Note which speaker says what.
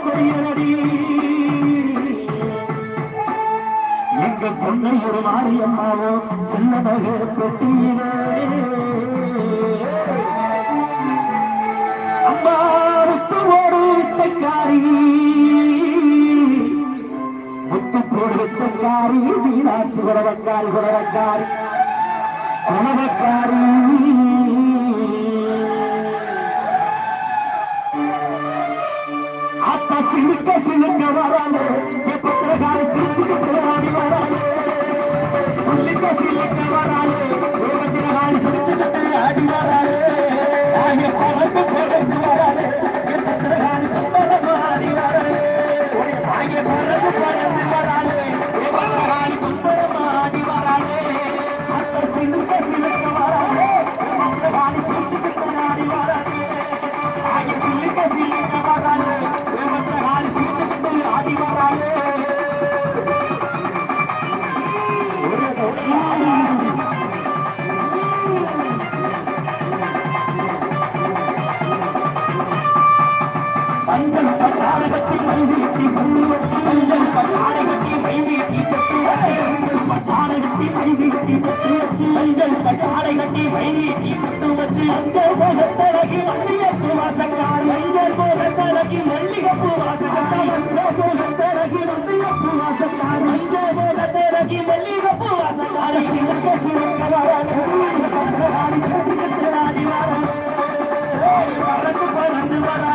Speaker 1: கொடியனடி எங்க பொண்ணை ஒரு மாரியம்மாவோ சின்னதாக பெட்டியிலே அம்மாவுக்கு ஒரு வித்தைக்காரி முத்துக்கோடு வித்தைக்காரி மீனாட்சி குறவக்காரி குறவக்காரி குணவக்காரி ஆத்தா சிலுக்க சிலுக்க வராலே பத்திரகாரி சிரிச்சுக்கிட்டு ஆடி வராலே சிலுக்க சிலுக்க வராலே பத்திரகாரி சிரிச்சுக்கிட்டு ஆடி வராலே பறந்து பறந்து வராலே பத்திரகாரி கும்பலம் ஆடி வராலே பறந்து பறந்து வராலே பத்திரகாரி கும்பலம் ஆடி வராலே ஆத்தா சிலுக்க சிலுக்க வராலே பத்திரகாரி சிரிச்சுக்கிட்டு ஆடி வராலே சிலுக்க சிலுக்க வராலே பத்திரகாரி சிரிச்சுக்கிட்டு ஆடி வராலே மஞ்சள் பட்டாளகத்தி மைவீட்டி மஞ்சள் பட்டாளகத்தி மைவீட்டி பட்டாளகத்தி மைவீட்டி மஞ்சள் பட்டாளகத்தி மைவீட்டி வச்சு மஞ்சள் போலத்தலகி மல்லிகைப்பூ வாசக்காரி மஞ்சள் போலத்தலகி மல்லிகைப்பூ வாசக்காரி மஞ்சள் போலத்தலகி மல்லிகைப்பூ வாசக்காரி மஞ்சள் போலத்தலகி மல்லிகைப்பூ வாசக்காரி சிவக்க சிவக்க வராடி பறந்து பறந்து வரா